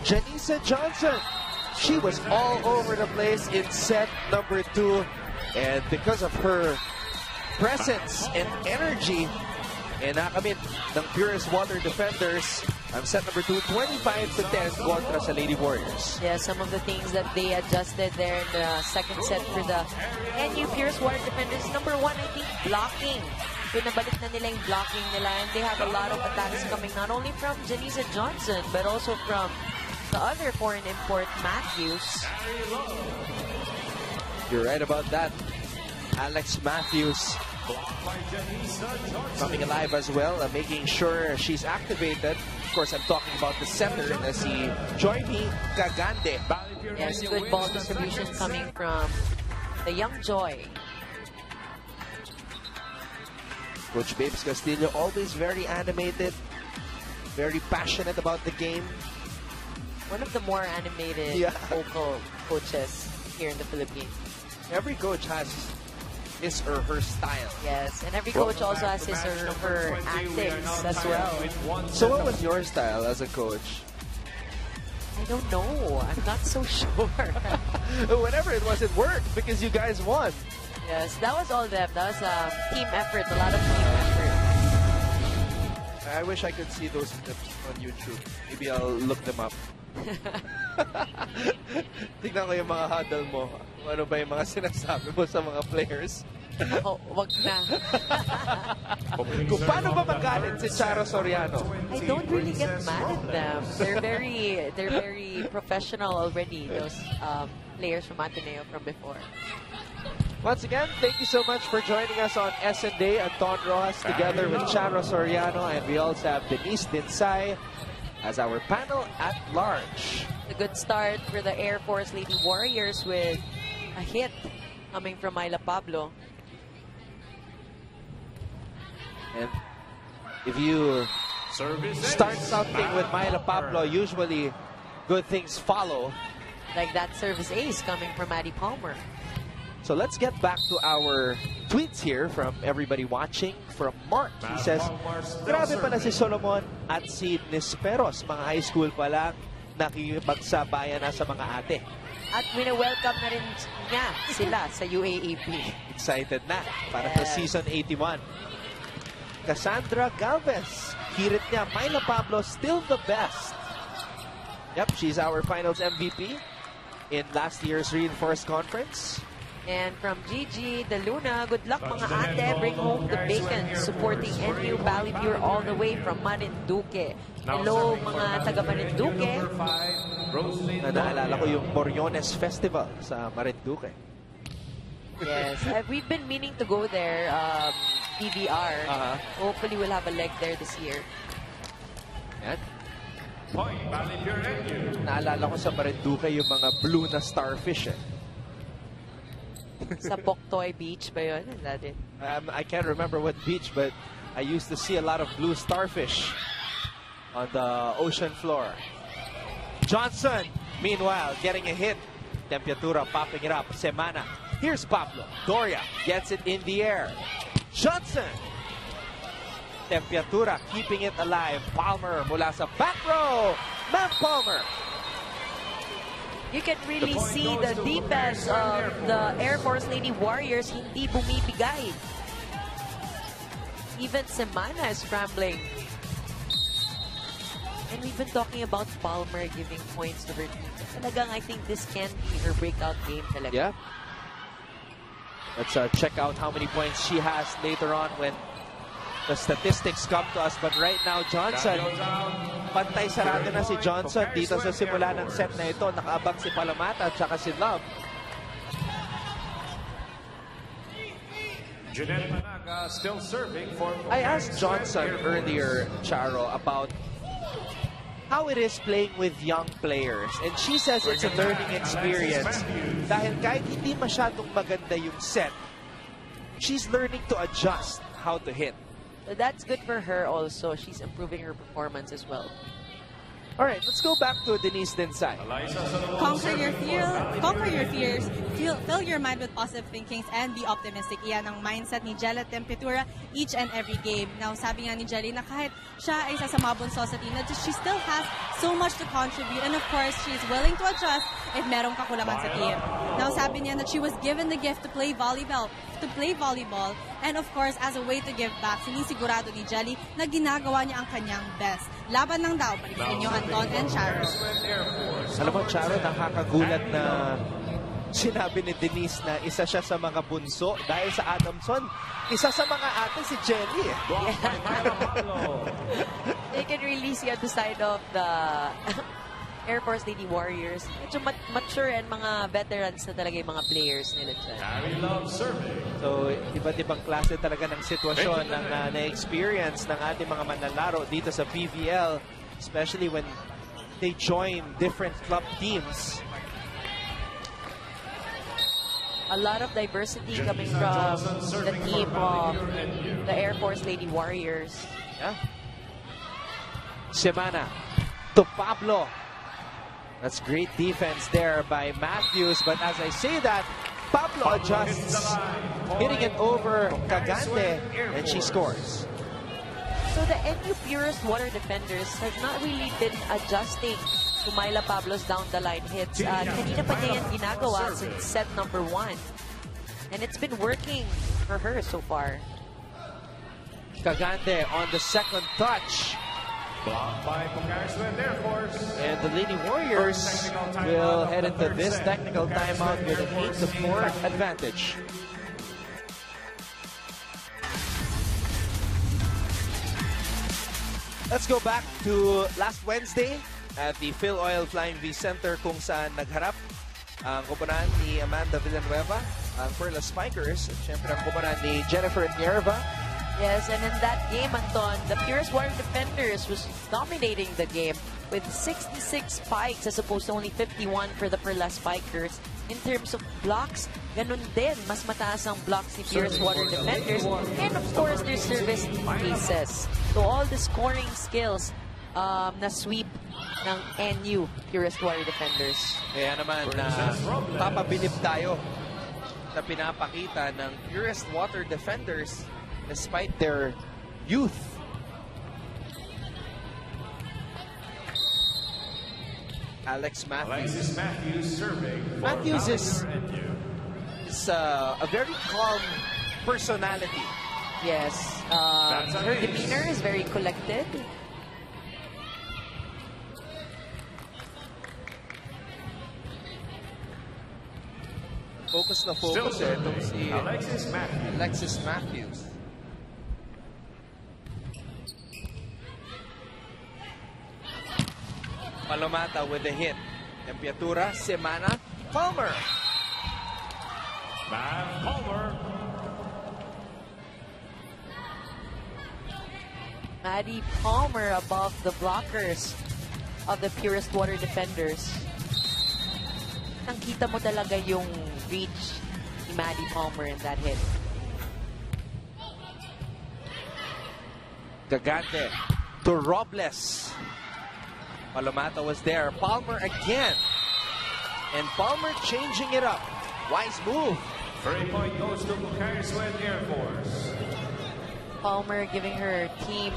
Janisa Johnson. She was all over the place in set number 2. And because of her presence and energy, nakamit ng Purest Water defenders ang set number 2, 25-10 kontra sa Lady Warriors. Yeah, some of the things that they adjusted there in the second set for the NU Purest Water defenders. Number 1, I think, blocking. Pinabalik na nila yung blocking nila, and they have a lot of attacks coming not only from Janisa Johnson but also from the other foreign import, Matthews. You're right about that. Alex Matthews coming alive as well, making sure she's activated. Of course, I'm talking about the center, na si Joymi Cagande. Yes, good ball distribution coming from the young Joy. Coach Babes Castillo, always very animated, very passionate about the game. One of the more animated vocal coaches here in the Philippines. Every coach has his or her style. Yes, and every coach also has his or her antics as well. So what was your style as a coach? I don't know. I'm not so sure. Whatever it was, it worked because you guys won. Yes, that was all them. That was a team effort, a lot of team effort. I wish I could see those clips on YouTube. Maybe I'll look them up. Tignan ko yung mga huddle mo. Ano ba yung mga sinasabi mo sa mga players? Oh, wag na. Kung paano ba magalit si Charo Soriano? I don't really get mad at them. They're very professional already, those players from Ateneo from before. Once again, thank you so much for joining us on SND. Anton Rojas together with Charo Soriano, and we also have Denise Dinsay as our panel at large. A good start for the Air Force Lady Warriors with a hit coming from Myla Pablo. And if you start something with Myla Pablo, usually good things follow. Like that service ace coming from Maddie Palmer. So let's get back to our tweets here from everybody watching. From Mark, he says, grabe pala si Solomon at si Nisperos. Mga high school pa lang, nakikipagsabayan na sa mga ate. At wina-welcome na rin niya sila sa UAAP. Excited na para sa season 81. Cassandra Galvez, hirit niya, Myla Pablo still the best. Yep, she's our finals MVP in last year's Reinforced Conference. And from Gigi De Luna, good luck mga ate, bring home the bacon, supporting NU Balipure all the way from Marinduque. Hello mga taga Marinduque. Naalala ko yung Boriones Festival sa Marinduque. Yes, we've been meaning to go there, PVR. Hopefully we'll have a leg there this year. Yan. Naalala ko sa Marinduque yung mga blue na starfish. Sa Poktoy Beach ba yun? Is that it? I can't remember what beach, but I used to see a lot of blue starfish on the ocean floor. Johnson, meanwhile, getting a hit. Temperatura popping it up. Semana. Here's Pablo. Doria gets it in the air. Johnson. Temperatura keeping it alive. Palmer mula sa back row. Ma'am Palmer. You can really see the defense of the Air Force Lady Warriors hindi bumibigay. Even Semana is scrambling. And we've been talking about Palmer giving points to her team. Talagang I think this can be her breakout game talaga. Yeah. Let's check out how many points she has later on when the statistics come to us. But right now, Johnson, pantay sarado na si Johnson dito sa simula ng set na ito. Nakaabang si Palamata at saka si Love. Still serving for I asked Johnson earlier, Charo, about how it is playing with young players. And she says it's a learning experience. Dahil kahit hindi masyadong maganda yung set, she's learning to adjust how to hit. So that's good for her also. She's improving her performance as well. All right, let's go back to Denise Dinsay. Conquer your fears, fill your mind with positive thinkings and be optimistic. Iyan ang mindset ni Jelly Temperatura each and every game. Now, sabi nga ni Jelly na kahit siya ay isa sa mga bunso sa team, she still has so much to contribute. And of course, she's willing to adjust if merong kakulangan sa team. Now, sabi niya that she was given the gift to play volleyball. And of course, as a way to give back, sinisigurado ni Jelly na ginagawa niya ang kanyang best. Laban lang daw, balik sa inyo, Anton and Sharon. Alam mo, Sharon, nakakagulat na sinabi ni Denise na isa siya sa mga bunso dahil sa Adamson. Isa sa mga ate si Jelly. You can really see on the side of the Air Force Lady Warriors. Medyo mature and mga veterans na talaga yung mga players nila dyan. So, iba't ibang klase talaga ng sitwasyon ng na-experience ng ating mga manlalaro dito sa PVL, especially when they join different club teams. A lot of diversity coming from the team of the Air Force Lady Warriors. Yeah. Semana to Pablo. That's great defense there by Matthews. But as I say that, Pablo adjusts, hitting it over Cagante, and she scores. So the NU Purest Water defenders have not really been adjusting to Myla Pablo's down-the-line hits. Kanina pa niya yan ginagawa since set number 1. And it's been working for her so far. Cagante on the second touch. Blocked by Pocari-AirForce. And the Lady Warriors will head into this technical timeout with an 8-4 advantage. Let's go back to last Wednesday at the Phil Oil Flying V Center kung saan nagharap ang koponan ni Amanda Villanueva, ang Perla Spikers, at syempre ang koponan ni Jennifer Nierva. Yes, and in that game, Anton, the Purest Water defenders was dominating the game with 66 spikes as opposed to only 51 for the Perla Spikers. In terms of blocks, ganun din. Mas mataas ang blocks ni Purest Water defenders. And of course, their service aces. So all the scoring skills na sweep ng NU Purest Water defenders. Kaya naman, papabilib tayo sa pinapakita ng Purest Water defenders despite their youth. Alex Matthews. Matthews is a very calm personality. Yes, her demeanor is very collected. Focus na focus itong si Alexis Matthews. Palomata with the hit. Temperatura, Semana, Palmer. Maddie Palmer above the blockers of the Purest Water defenders. Nakita mo talaga yung reach ni Maddie Palmer in that hit. Gagante to Robles. Palomata was there. Palmer again. And Palmer changing it up. Wise move. 3-point goes to Pocari-AirForce. Palmer giving her team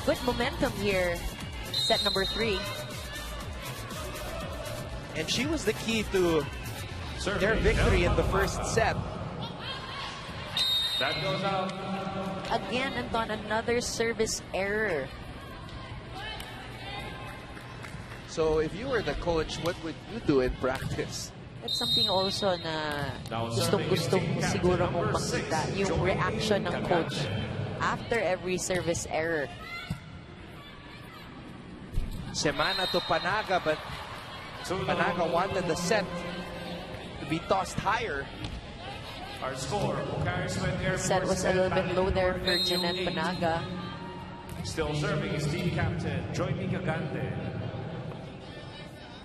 good momentum here. Set number 3. And she was the key to their victory in the first set. That goes out. Again, Anton, another service error. So if you were the coach, what would you do in practice? That's something also na gustong-gusto siguro mong makita yung reaction ng coach after every service error. Semana to Panaga, but Panaga wanted the set to be tossed higher. Our score, The set was a little bit low there for Jeanette Panaga. Still serving is team captain, Joymi Cagante.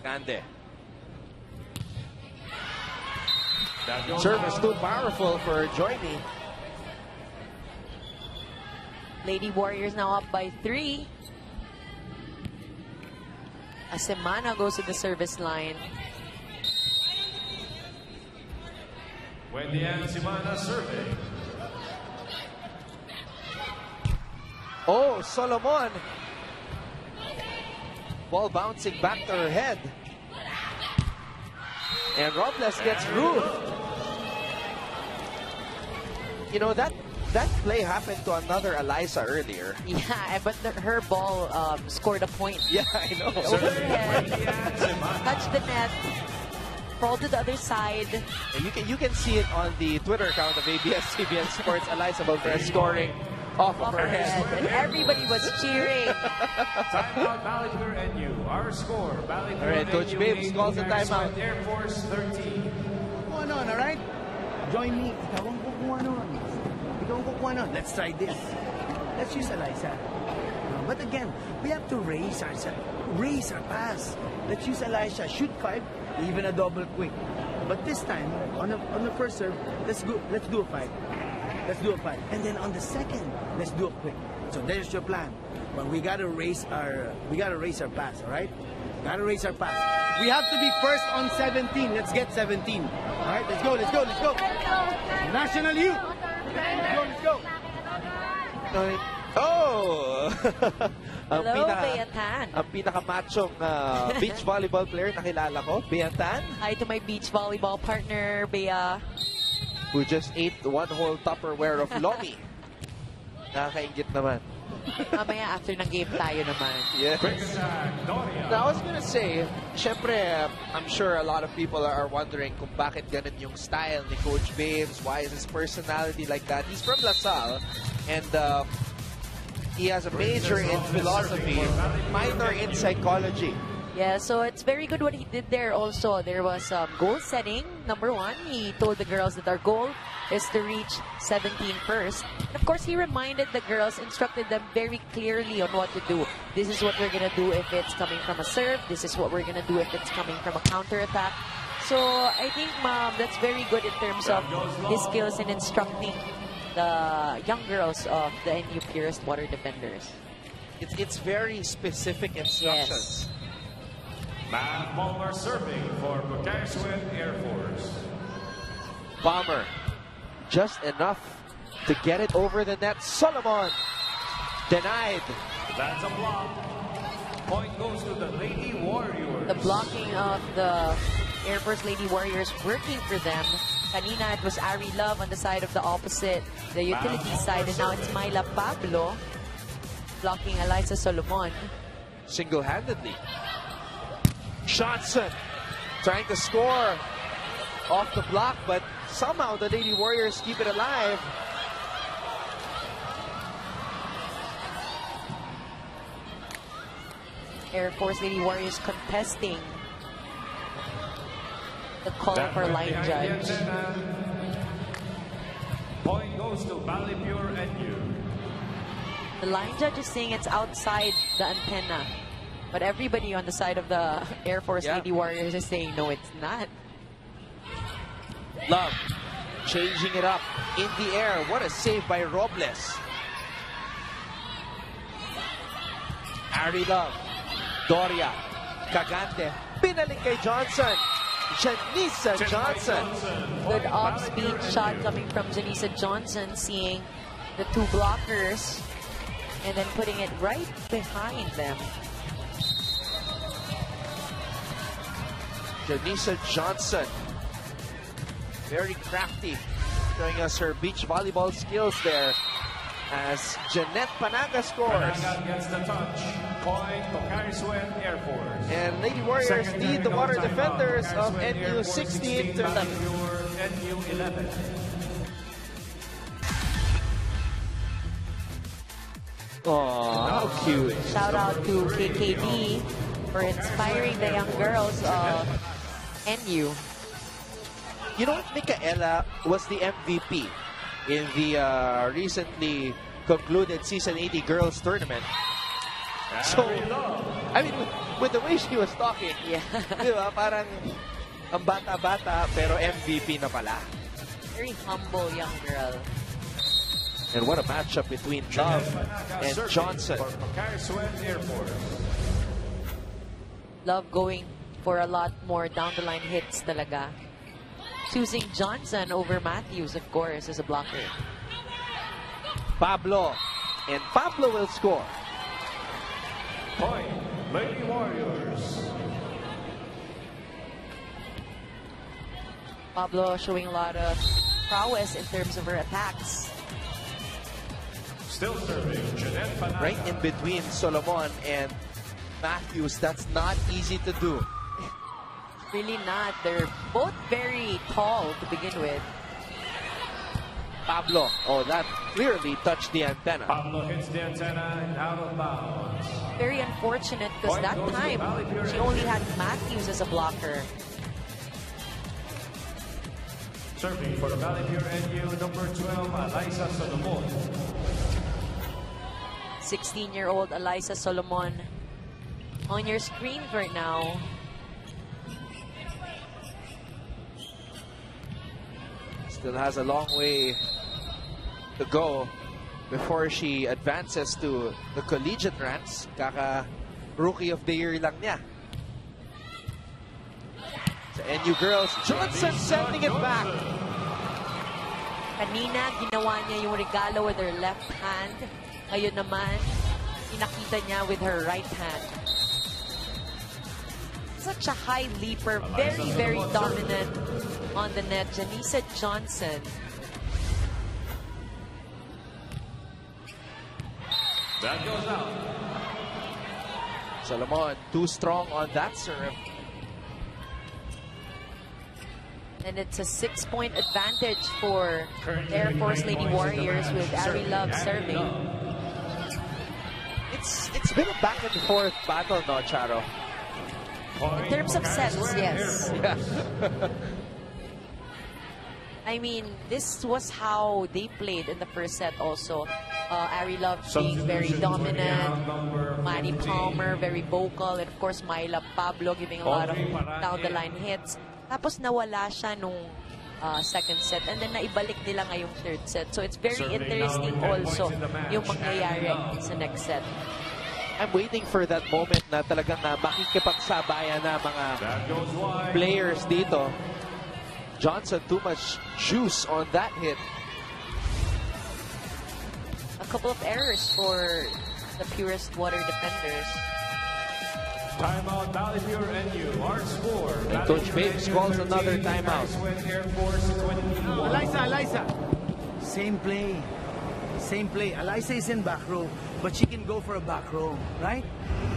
Gande. Service too powerful for Joymi. Lady Warriors now up by 3. Semana goes to the service line. Wendy and Simana serving. Oh, Solomon. Ball bouncing back to her head. And Robles gets roofed. You know, that play happened to another Eliza earlier. Yeah, but her ball scored a point. Yeah, I know. Overhead, touched the net, crawled to the other side. And you can see it on the Twitter account of ABS-CBN Sports. Eliza Balipure scoring off of her head. And everybody was cheering. Timeout, Balipure and you. Our score, Balipure. All right, Coach Babes calls the timeout. Air Force 13. Kukuha nun, alright? Join me. Ikaw ang kukuha nun. Ikaw ang kukuha nun. Let's try this. Let's use Eliza. But again, we have to raise our pass. Let's use Eliza. Shoot 5, even a double quick. But this time, on the first serve, let's do a 5. Let's do a 5. And then on the second, let's do a quick. So there's your plan. But we gotta raise our pass, alright? Gotta raise our pass. We have to be first on 17. Let's get 17. Alright, let's go. National Youth. Let's go. Oh! Hello, Beatan. Ang pinaka-machong beach volleyball player na kilala ko, Beatan. Hi to my beach volleyball partner, Bea. Who just ate one whole Tupperware of Lomi. Nakakaingit naman. Mamaya after ng game tayo naman. Yes. Now, I was gonna say, syempre, I'm sure a lot of people are wondering kung bakit ganun yung style ni Coach Babes. Why is his personality like that? He's from LaSalle, and he has a major in philosophy, minor in psychology. Yeah, so it's very good what he did there also. There was goal setting. Number 1, he told the girls that our goal is to reach 17 first. And of course, he reminded the girls, instructed them very clearly on what to do. This is what we're going to do if it's coming from a serve. This is what we're going to do if it's coming from a counterattack. So I think that's very good in terms of his skills in instructing the young girls of the NU Purest Water Defenders. It's very specific instructions. Yes. Matt Palmer serving for Pocari-AirForce. Bomber. Just enough to get it over the net. Solomon denied. That's a block. Point goes to the Lady Warriors. The blocking of the Air Force Lady Warriors working for them. Kanina it was Ari Love on the side of the opposite, the utility side, and now it's Myla Pablo blocking Eliza Solomon. Single-handedly. Johnson trying to score off the block, but somehow the Lady Warriors keep it alive. Air Force Lady Warriors contesting the call for line judge. Point goes to Balipure and you. The line judge is saying it's outside the antenna, but everybody on the side of the Air Force Lady Warriors is saying no, it's not. Love changing it up in the air. What a save by Robles. Ari Love, Doria, Cagante, pinalik kay Johnson. Janisa Johnson. Good off-speed shot coming from Janisa Johnson, seeing the two blockers and then putting it right behind them. Janisa Johnson, very crafty, showing us her beach volleyball skills there as Jeanette Panaga scores. Panaga gets the touch. Point Pocari-AirForce. And Lady Warriors lead the water defenders of NU 16 to 11. NU 11. Aww, how cute. Shout out to KKD for inspiring the young girls of NU. You know, Micaela was the MVP in the recently concluded Season 80 Girls Tournament. So, I mean, with the way she was talking, di ba, parang ang bata-bata pero MVP na pala. Very humble young girl. And what a matchup between Love and Johnson. For Pocari-AirForce. Love going for a lot more down-the-line hits talaga. choosing Johnson over Matthews, of course, as a blocker. Pablo. And Pablo will score. Point, Lady Warriors. Pablo showing a lot of prowess in terms of her attacks. Still serving, Jeanette Panada. Right in between Solomon and Matthews. That's not easy to do. Really not. They're both very tall to begin with. Pablo. Oh, that clearly touched the antenna. Pablo hits the antenna and out of bounds. Very unfortunate because that time she only had Matthews as a blocker. Serving for Balipure NU, number 12, Eliza Solomon. 16-year-old Eliza Solomon on your screens right now. Still has a long way to go before she advances to the collegiate ranks. Kaka Rookie of the Year lang niya. So NU girls, Johnson sending it back. Kanina, ginawa niya yung regalo with her left hand. Ngayon naman, pinakita niya with her right hand. Such a high leaper, very, very dominant on the net. Janisa Johnson. That goes out. Solomon, too strong on that serve. And it's a 6-point advantage for Air Force Lady Warriors with Ari Love serving. It's been a back and forth battle, no, Charo? In terms of sets, yes. Yeah. I mean, this was how they played in the first set also. Ari Love being very dominant, Manny Palmer very vocal, and of course Myla Pablo giving a lot of down-the-line hits. Tapos nawala siya nung second set, and then naibalik nila ngayong third set. So it's very interesting also yung mangyayari sa next set. I'm waiting for that moment na talagang makikipagsabayan na mga players dito. Johnson, too much juice on that hit. A couple of errors for the purest water defenders. Timeout, Balipure NU, our score. And Coach Babes calls another timeout. Eliza. Same play. Same play. Eliza is in back row, but she can go for a back row, right?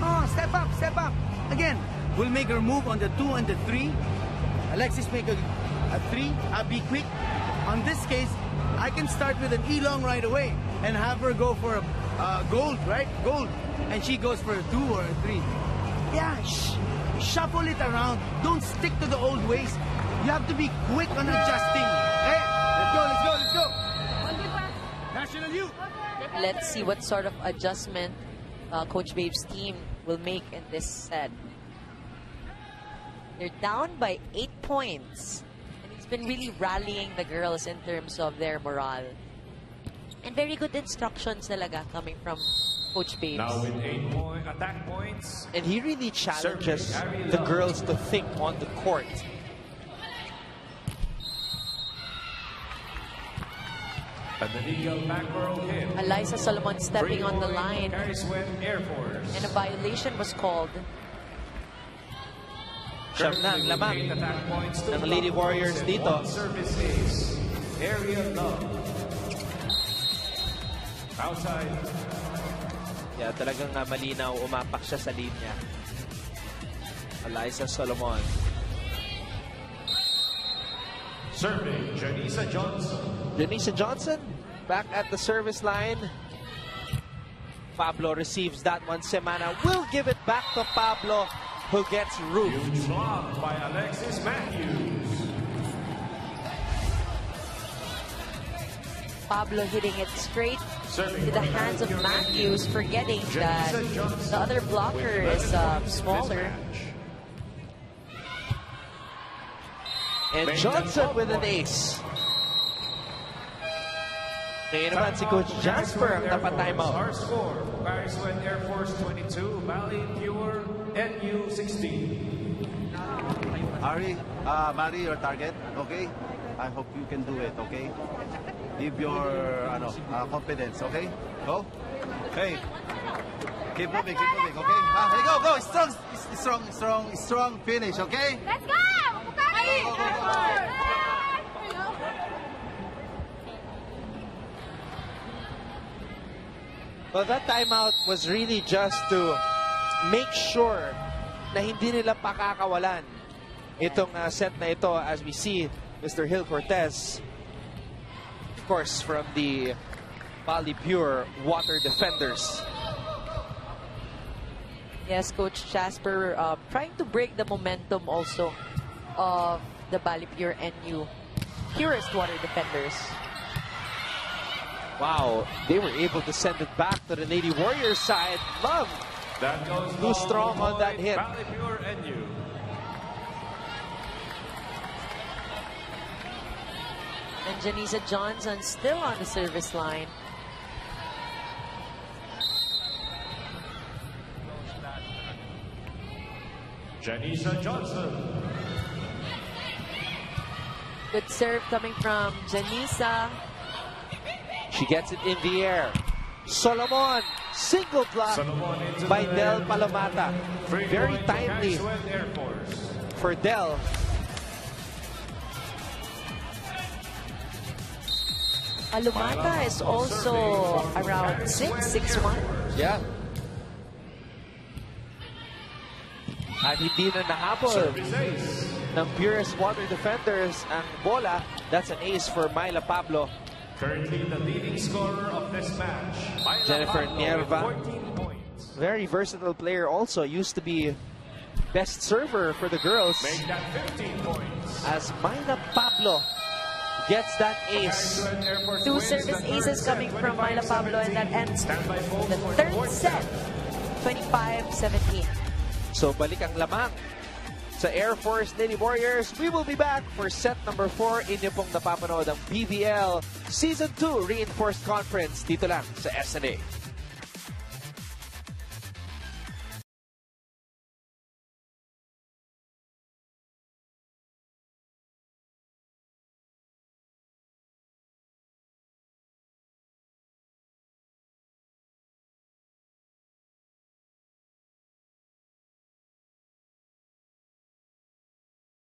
Oh, step up. Again, we'll make her move on the 2 and the 3. Alexis make a 3. I'll be quick. On this case, I can start with an E-long right away and have her go for a gold, right? Gold. And she goes for a 2 or a 3. Yeah, shuffle it around. Don't stick to the old ways. You have to be quick on adjusting. Hey, let's go. National U. Let's see what sort of adjustment Coach Babe's team will make in this set. They're down by 8 points. And he's been really rallying the girls in terms of their morale. And very good instructions talaga coming from Coach Babes. Now with 8 attack points. And he really challenges the girls to think on the court. And the legal back row hit. Eliza Solomon stepping on the line. Pocari-AirForce. And a violation was called. Siyam na ang lamang ng Lady Warriors dito. Service ace. Area love. Outside. Yeah, talagang malinaw, umapak siya sa linya. Eliza Solomon. Serving, Janisa Johnson. Janisa Johnson back at the service line. Pablo receives that one. Semana will give it back to Pablo, who gets roofed. Huge block by Alexis Matthews. Pablo hitting it straight to the hands of Matthews, forgetting that the other blocker is smaller. And Johnson with an ace. Ngayon naman si Coach Jasper ang napatimeout. Our score, Pocari-AirForce 22, Balipure NU 16. Ari, Mari, your target, okay? I hope you can do it, okay? Give your confidence, okay? Go. Hey. Keep moving, okay? Hey, go. Strong finish, okay? Let's go! Pocari-AirForce! Well, that timeout was really just to make sure na hindi nila pakakawalan itong set na ito, as we see Mr. Hill Cortez, of course, from the Balipure water defenders. Yes, Coach Jasper trying to break the momentum also of the Balipure NU purest water defenders. Wow, they were able to send it back to the Lady Warriors side. Love That goes too strong on that hit. Balipure NU. And Janisa Johnson still on the service line. Janisa Johnson. Good serve coming from Janisa. She gets it in the air. Solomon, single block by Del Palomata. Very timely for Del. Palomata is also around 6'1". Yeah. At hindi na nahabol ng purest water defenders ang bola. That's an ace for Myla Pablo. Currently the leading scorer of this match, Jennifer Pablo, Nierva. with 14 points. Very versatile player also. Used to be best server for the girls. Make that 15 points. As Myla Pablo gets that ace. Two service aces coming from Myla Pablo, and that ends the third set, 25-17. So balik ang lamang sa Air Force Lady Warriors. We will be back for set number 4. Inyo pong napapanood ang PVL Season 2 Reinforced Conference dito lang sa SNA.